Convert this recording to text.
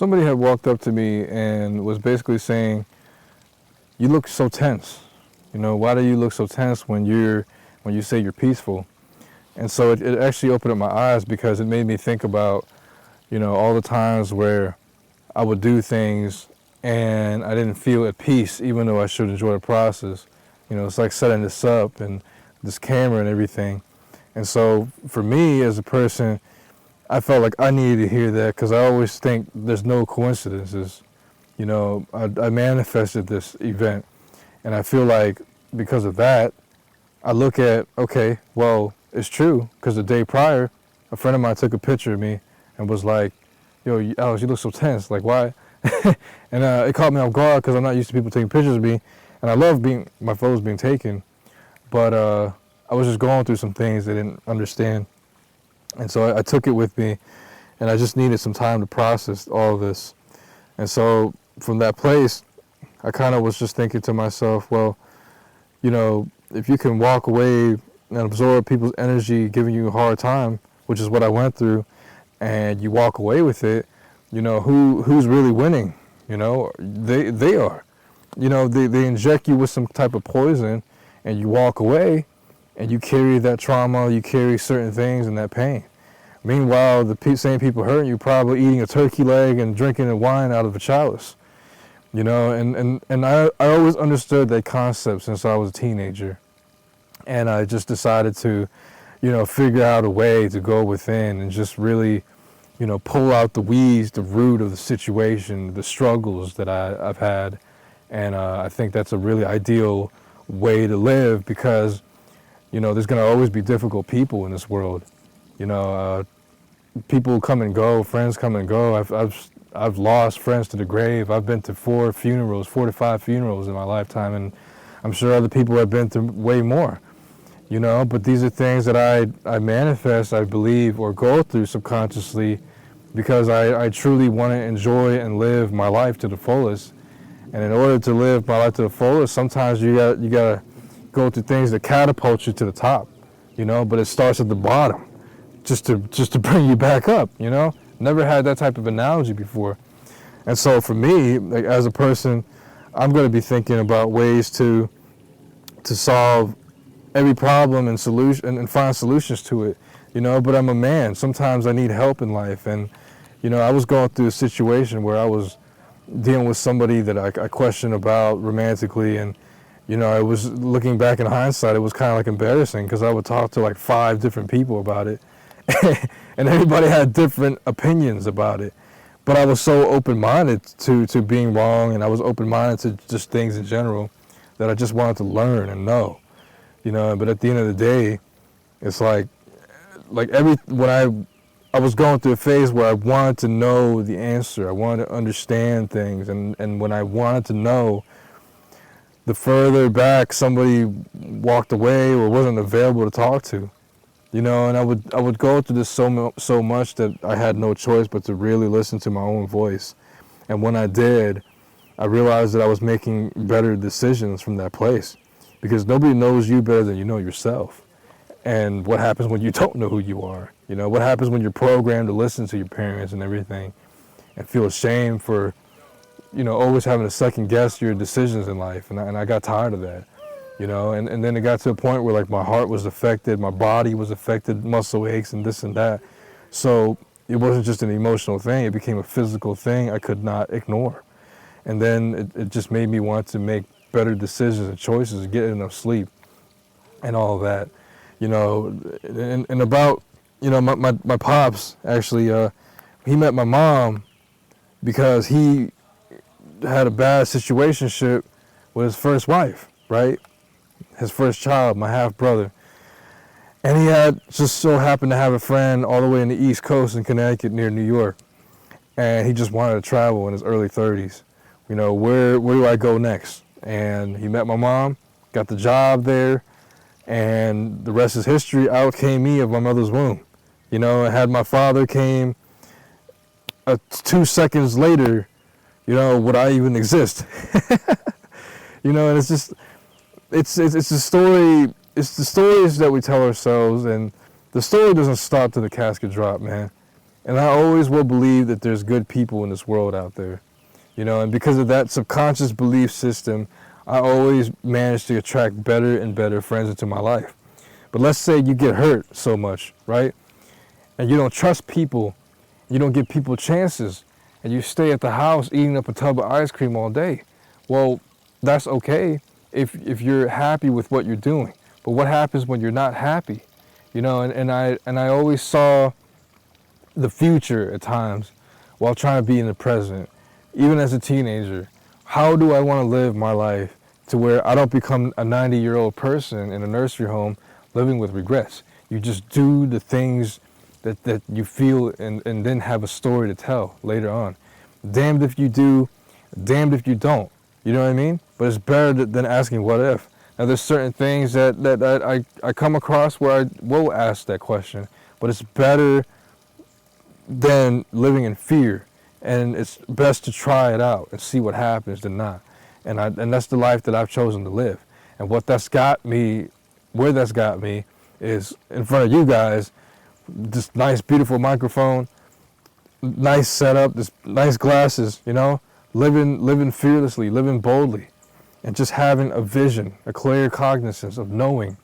somebody had walked up to me and was basically saying, "You look so tense. Why do you look so tense when you say you're peaceful?" And so it actually opened up my eyes because it made me think about, all the times where I would do things and I didn't feel at peace, even though I should enjoy the process. It's like setting this up and this camera and everything. And so for me as a person, I felt like I needed to hear that because I always think there's no coincidences. I manifested this event, and I feel like because of that, I look at, okay, well, it's true, because the day prior, a friend of mine took a picture of me and was like, "Yo, Alex, you look so tense. Like, why?" And it caught me off guard because I'm not used to people taking pictures of me, and I love my photos being taken, but I was just going through some things I didn't understand, and so I took it with me, and I just needed some time to process all of this. And so from that place, I kind of was just thinking to myself, well, if you can walk away and absorb people's energy giving you a hard time, which is what I went through, and you walk away with it, who's really winning? They are. They inject you with some type of poison, and you walk away, and you carry that trauma, you carry certain things and that pain. Meanwhile, the same people hurting you probably eating a turkey leg and drinking a wine out of a chalice. And I always understood that concept since I was a teenager. And I just decided to, figure out a way to go within and just really, pull out the weeds, the root of the situation, the struggles that I've had. And I think that's a really ideal way to live because, there's going to always be difficult people in this world. People come and go, friends come and go. I've lost friends to the grave. I've been to 4 to 5 funerals in my lifetime, and I'm sure other people have been through way more. But these are things that I manifest, I believe, or go through subconsciously because I truly want to enjoy and live my life to the fullest. And in order to live my life to the fullest, sometimes you gotta go through things that catapult you to the top, but it starts at the bottom just to bring you back up, Never had that type of analogy before. And so for me, like as a person, I'm going to be thinking about ways to solve every problem and solution and find solutions to it, but I'm a man. Sometimes I need help in life. And, I was going through a situation where I was dealing with somebody that I questioned about romantically. And, I was looking back in hindsight, it was kind of like embarrassing because I would talk to like 5 different people about it. And everybody had different opinions about it. But I was so open-minded to being wrong, and I was open-minded to just things in general that I just wanted to learn and know. But at the end of the day, it's like when I was going through a phase where I wanted to know the answer. I wanted to understand things. And when I wanted to know, the further back somebody walked away or wasn't available to talk to. And I would go through this so much that I had no choice but to really listen to my own voice. And when I did, I realized that I was making better decisions from that place because nobody knows you better than you know yourself. And what happens when you don't know who you are? What happens when you're programmed to listen to your parents and everything and feel ashamed for, always having to second guess your decisions in life. And I got tired of that. And then it got to a point where like my heart was affected, my body was affected, muscle aches and this and that. So it wasn't just an emotional thing, it became a physical thing I could not ignore. And then it just made me want to make better decisions and choices, get enough sleep and all of that. And about, my pops actually, he met my mom because he had a bad situationship with his first wife, right? His first child, my half brother. And he had just so happened to have a friend all the way in the East Coast in Connecticut near New York. And he just wanted to travel in his early 30s. Where do I go next? And he met my mom, got the job there, and the rest is history. Out came me of my mother's womb. I had my father came 2 seconds later, would I even exist? And it's just, it's the story, it's the stories that we tell ourselves, and the story doesn't stop to the casket drop, man. And I always will believe that there's good people in this world out there, you know, and because of that subconscious belief system, I always manage to attract better and better friends into my life. But let's say you get hurt so much, right? And you don't trust people, you don't give people chances, and you stay at the house eating up a tub of ice cream all day. Well, that's okay if you're happy with what you're doing. But what happens when you're not happy? You know, and I always saw the future at times while trying to be in the present. Even as a teenager, how do I want to live my life to where I don't become a 90-year-old person in a nursery home living with regrets? You just do the things that you feel and then have a story to tell later on. Damned if you do, damned if you don't. You know what I mean? But it's better than asking what if. Now there's certain things that I come across where I will ask that question, but it's better than living in fear. And it's best to try it out and see what happens than not. And that's the life that I've chosen to live. And what that's got me, where that's got me, is in front of you guys, this nice, beautiful microphone, nice setup, this nice glasses, you know, living fearlessly, living boldly, and just having a vision, a clear cognizance of knowing